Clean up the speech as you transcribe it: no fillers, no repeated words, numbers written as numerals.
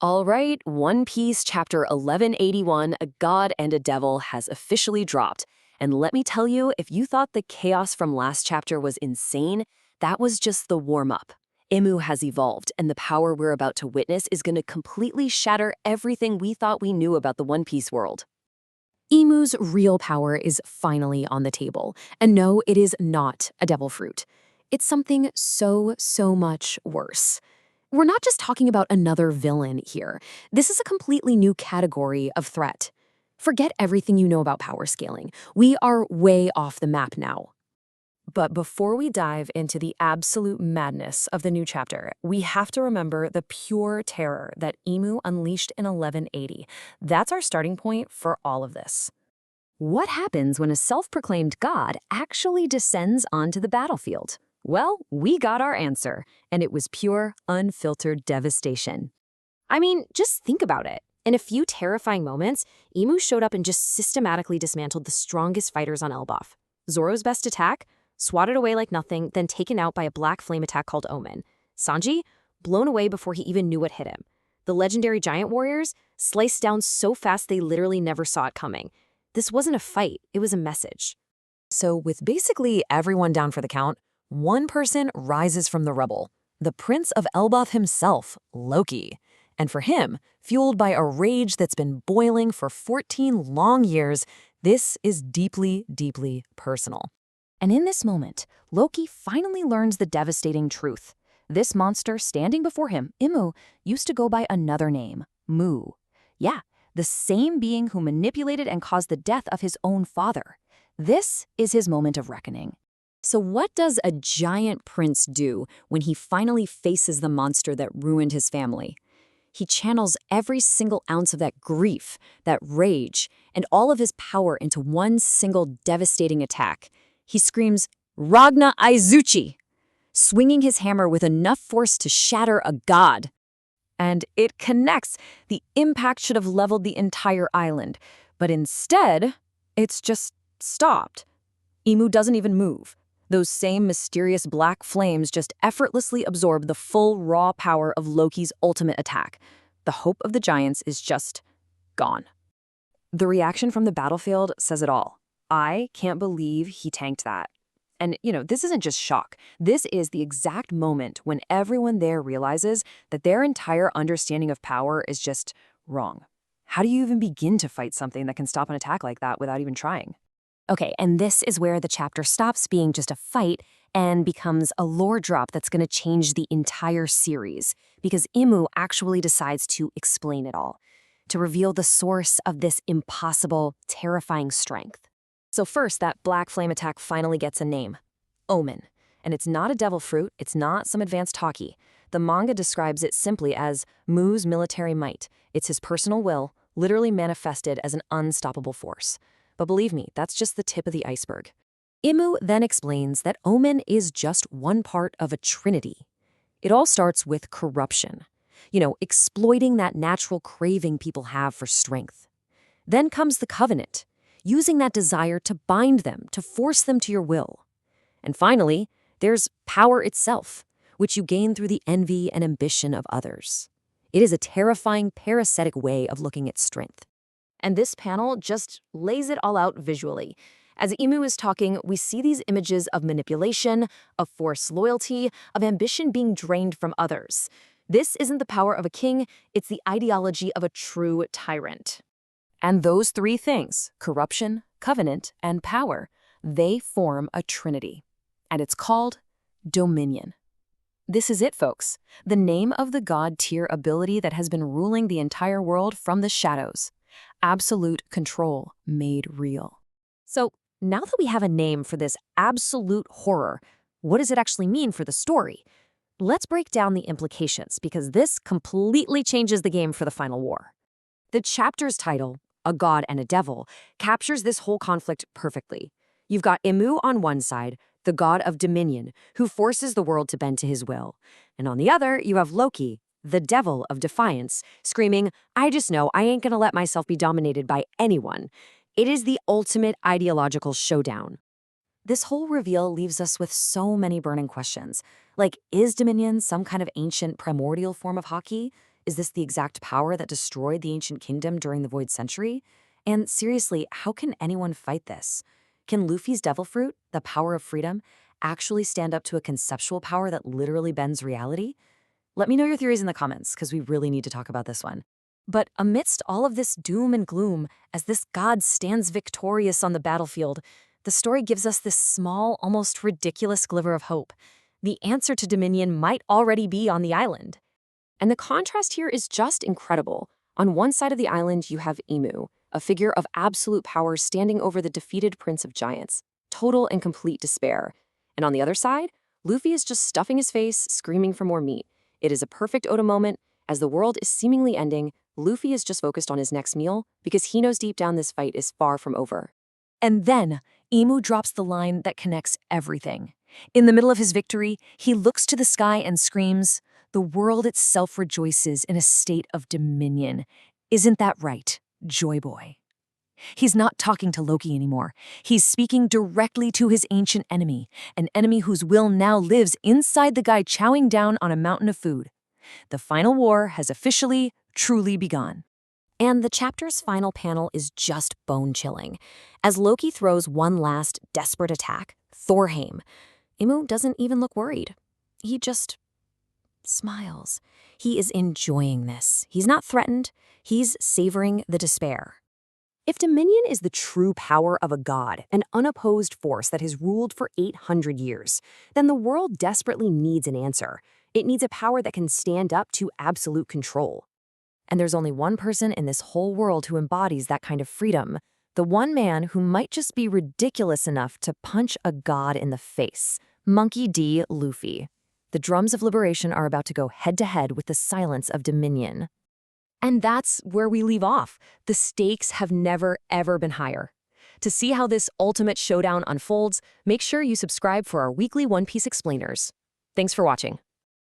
All right, One Piece chapter 1181, A God and a Devil, has officially dropped. And let me tell you, if you thought the chaos from last chapter was insane, that was just the warm-up. Imu has evolved, and the power we're about to witness is going to completely shatter everything we thought we knew about the One Piece world. Imu's real power is finally on the table. And no, it is not a devil fruit. It's something so much worse. We're not just talking about another villain here. This is a completely new category of threat. Forget everything you know about power scaling. We are way off the map now. But before we dive into the absolute madness of the new chapter, we have to remember the pure terror that Imu unleashed in 1180. That's our starting point for all of this. What happens when a self-proclaimed god actually descends onto the battlefield? Well, we got our answer, and it was pure, unfiltered devastation. I mean, just think about it. In a few terrifying moments, Imu showed up and just systematically dismantled the strongest fighters on Elbaf. Zoro's best attack? Swatted away like nothing, then taken out by a black flame attack called Omen. Sanji? Blown away before he even knew what hit him. The legendary giant warriors? Sliced down so fast they literally never saw it coming. This wasn't a fight, it was a message. So with basically everyone down for the count, one person rises from the rubble, the Prince of Elbaf himself, Loki. And for him, fueled by a rage that's been boiling for 14 long years, this is deeply personal. And in this moment, Loki finally learns the devastating truth. This monster standing before him, Imu, used to go by another name, Mu. Yeah, the same being who manipulated and caused the death of his own father. This is his moment of reckoning. So what does a giant prince do when he finally faces the monster that ruined his family? He channels every single ounce of that grief, that rage, and all of his power into one single devastating attack. He screams, "Ragna Aizuchi!" swinging his hammer with enough force to shatter a god. And it connects. The impact should have leveled the entire island. But instead, it's just stopped. Imu doesn't even move. Those same mysterious black flames just effortlessly absorb the full raw power of Loki's ultimate attack. The hope of the giants is just gone. The reaction from the battlefield says it all. I can't believe he tanked that. And, this isn't just shock. This is the exact moment when everyone there realizes that their entire understanding of power is just wrong. How do you even begin to fight something that can stop an attack like that without even trying? Okay, and this is where the chapter stops being just a fight and becomes a lore drop that's going to change the entire series, because Imu actually decides to explain it all, to reveal the source of this impossible, terrifying strength. So first, that black flame attack finally gets a name, Omen. And it's not a devil fruit, it's not some advanced hockey. The manga describes it simply as Mu's military might. It's his personal will, literally manifested as an unstoppable force. But believe me, that's just the tip of the iceberg. Imu then explains that Omen is just one part of a trinity. It all starts with corruption, exploiting that natural craving people have for strength. Then comes the covenant, using that desire to bind them, to force them to your will. And finally, there's power itself, which you gain through the envy and ambition of others. It is a terrifying, parasitic way of looking at strength. And this panel just lays it all out visually. As Imu is talking, we see these images of manipulation, of forced loyalty, of ambition being drained from others. This isn't the power of a king, it's the ideology of a true tyrant. And those three things, corruption, covenant, and power, they form a trinity. And it's called dominion. This is it, folks. The name of the god-tier ability that has been ruling the entire world from the shadows. Absolute control made real. So now that we have a name for this absolute horror, what does it actually mean for the story? Let's break down the implications, because this completely changes the game for the final war. The chapter's title, A God and a Devil, captures this whole conflict perfectly. You've got Imu on one side, the god of dominion, who forces the world to bend to his will. And on the other, you have Loki, the devil of defiance, screaming, "I just know I ain't gonna let myself be dominated by anyone." It is the ultimate ideological showdown. This whole reveal leaves us with so many burning questions. Like, is dominion some kind of ancient primordial form of hockey? Is this the exact power that destroyed the ancient kingdom during the Void Century? And seriously, how can anyone fight this? Can Luffy's devil fruit, the power of freedom, actually stand up to a conceptual power that literally bends reality? Let me know your theories in the comments, because we really need to talk about this one. But amidst all of this doom and gloom, as this god stands victorious on the battlefield, the story gives us this small, almost ridiculous glimmer of hope. The answer to Dominion might already be on the island. And the contrast here is just incredible. On one side of the island, you have Emu, a figure of absolute power standing over the defeated Prince of Giants, total and complete despair. And on the other side, Luffy is just stuffing his face, screaming for more meat. It is a perfect Oda moment. As the world is seemingly ending, Luffy is just focused on his next meal because he knows deep down this fight is far from over. And then, Emu drops the line that connects everything. In the middle of his victory, he looks to the sky and screams, "The world itself rejoices in a state of dominion. Isn't that right, Joy Boy?" He's not talking to Loki anymore. He's speaking directly to his ancient enemy, an enemy whose will now lives inside the guy chowing down on a mountain of food. The final war has officially, truly begun. And the chapter's final panel is just bone-chilling. As Loki throws one last desperate attack, Thorheim, Emu doesn't even look worried. He just smiles. He is enjoying this. He's not threatened. He's savoring the despair. If Dominion is the true power of a god, an unopposed force that has ruled for 800 years, then the world desperately needs an answer. It needs a power that can stand up to absolute control. And there's only one person in this whole world who embodies that kind of freedom, the one man who might just be ridiculous enough to punch a god in the face, Monkey D. Luffy. The drums of liberation are about to go head-to-head with the silence of Dominion. And that's where we leave off. The stakes have never, ever been higher. To see how this ultimate showdown unfolds, make sure you subscribe for our weekly One Piece explainers. Thanks for watching.